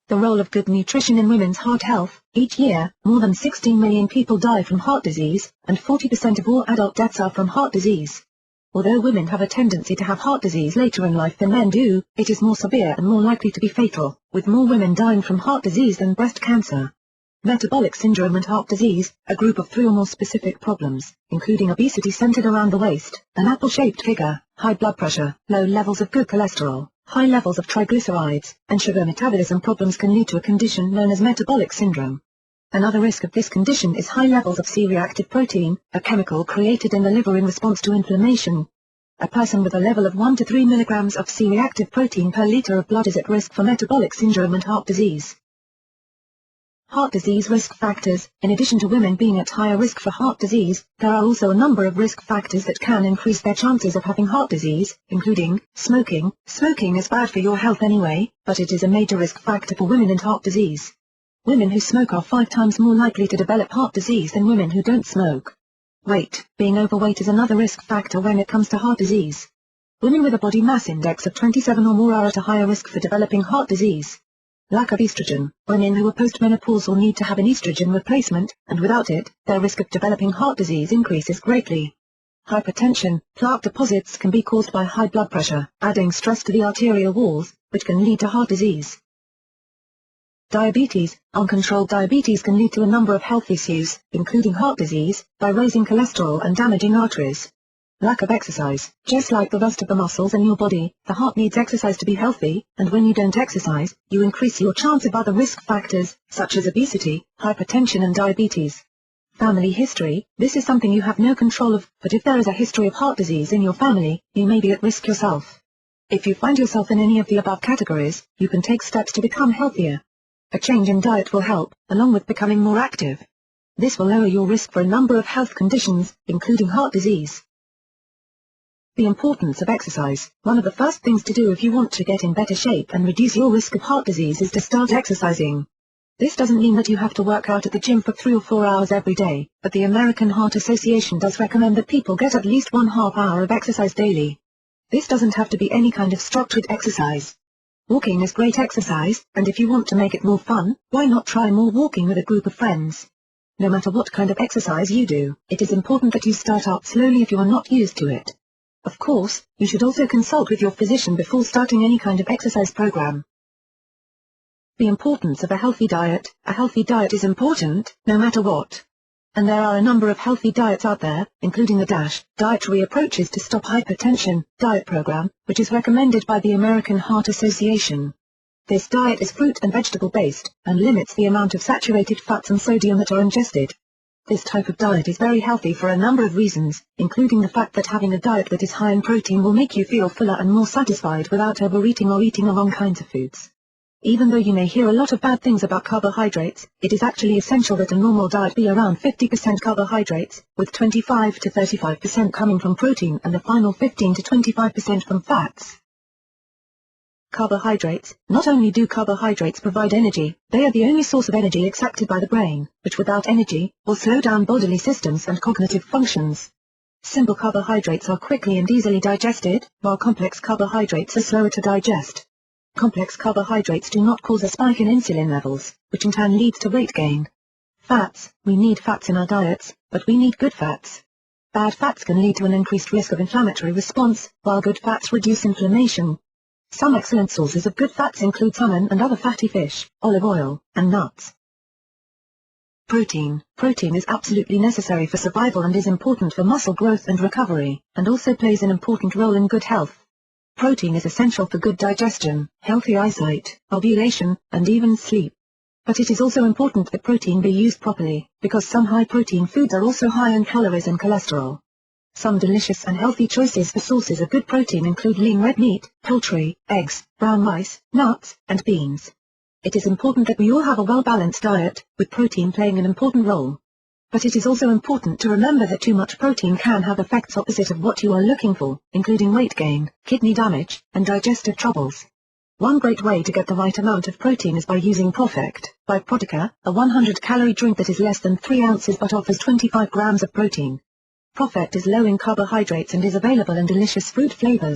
The role of good nutrition in women's heart health. Each year, more than 16 million people die from heart disease, and 40% of all adult deaths are from heart disease. Although women have a tendency to have heart disease later in life than men do, it is more severe and more likely to be fatal, with more women dying from heart disease than breast cancer. Metabolic syndrome and heart disease, a group of 3 or more specific problems, including obesity centered around the waist, an apple-shaped figure, high blood pressure, low levels of good cholesterol, high levels of triglycerides, and sugar metabolism problems can lead to a condition known as metabolic syndrome. Another risk of this condition is high levels of C-reactive protein, a chemical created in the liver in response to inflammation. A person with a level of 1 to 3 milligrams of C-reactive protein per liter of blood is at risk for metabolic syndrome and heart disease. Heart disease risk factors. In addition to women being at higher risk for heart disease, there are also a number of risk factors that can increase their chances of having heart disease, including smoking. Smoking is bad for your health anyway, but it is a major risk factor for women and heart disease. Women who smoke are 5 times more likely to develop heart disease than women who don't smoke. Weight. Being overweight is another risk factor when it comes to heart disease. Women with a body mass index of 27 or more are at a higher risk for developing heart disease. Lack of estrogen. Women who are postmenopausal need to have an estrogen replacement, and without it, their risk of developing heart disease increases greatly. Hypertension. Plaque deposits can be caused by high blood pressure, adding stress to the arterial walls, which can lead to heart disease. Diabetes. Uncontrolled diabetes can lead to a number of health issues, including heart disease, by raising cholesterol and damaging arteries. Lack of exercise. Just like the rest of the muscles in your body, the heart needs exercise to be healthy, and when you don't exercise, you increase your chance of other risk factors, such as obesity, hypertension and diabetes. Family history. This is something you have no control of, but if there is a history of heart disease in your family, you may be at risk yourself. If you find yourself in any of the above categories, you can take steps to become healthier. A change in diet will help, along with becoming more active. This will lower your risk for a number of health conditions, including heart disease. The importance of exercise. One of the first things to do if you want to get in better shape and reduce your risk of heart disease is to start exercising. This doesn't mean that you have to work out at the gym for 3 or 4 hours every day, but the American Heart Association does recommend that people get at least 1/2 hour of exercise daily. This doesn't have to be any kind of structured exercise. Walking is great exercise, and if you want to make it more fun, why not try more walking with a group of friends? No matter what kind of exercise you do, it is important that you start out slowly if you are not used to it. Of course, you should also consult with your physician before starting any kind of exercise program. The importance of a healthy diet. A healthy diet is important, no matter what. And there are a number of healthy diets out there, including the DASH, Dietary Approaches to Stop Hypertension, diet program, which is recommended by the American Heart Association. This diet is fruit and vegetable based, and limits the amount of saturated fats and sodium that are ingested. This type of diet is very healthy for a number of reasons, including the fact that having a diet that is high in protein will make you feel fuller and more satisfied without overeating or eating the wrong kinds of foods. Even though you may hear a lot of bad things about carbohydrates, it is actually essential that a normal diet be around 50% carbohydrates, with 25 to 35% coming from protein and the final 15 to 25% from fats. Carbohydrates. Not only do carbohydrates provide energy, they are the only source of energy accepted by the brain, which without energy, will slow down bodily systems and cognitive functions. Simple carbohydrates are quickly and easily digested, while complex carbohydrates are slower to digest. Complex carbohydrates do not cause a spike in insulin levels, which in turn leads to weight gain. Fats. We need fats in our diets, but we need good fats. Bad fats can lead to an increased risk of inflammatory response, while good fats reduce inflammation. Some excellent sources of good fats include salmon and other fatty fish, olive oil, and nuts. Protein. Protein is absolutely necessary for survival and is important for muscle growth and recovery, and also plays an important role in good health. Protein is essential for good digestion, healthy eyesight, ovulation, and even sleep. But it is also important that protein be used properly, because some high-protein foods are also high in calories and cholesterol. Some delicious and healthy choices for sources of good protein include lean red meat, poultry, eggs, brown rice, nuts, and beans. It is important that we all have a well-balanced diet, with protein playing an important role. But it is also important to remember that too much protein can have effects opposite of what you are looking for, including weight gain, kidney damage, and digestive troubles. One great way to get the right amount of protein is by using ProfectR, by Protica, a 100-calorie drink that is less than 3 ounces but offers 25 grams of protein. ProfectR is low in carbohydrates and is available in delicious fruit flavors.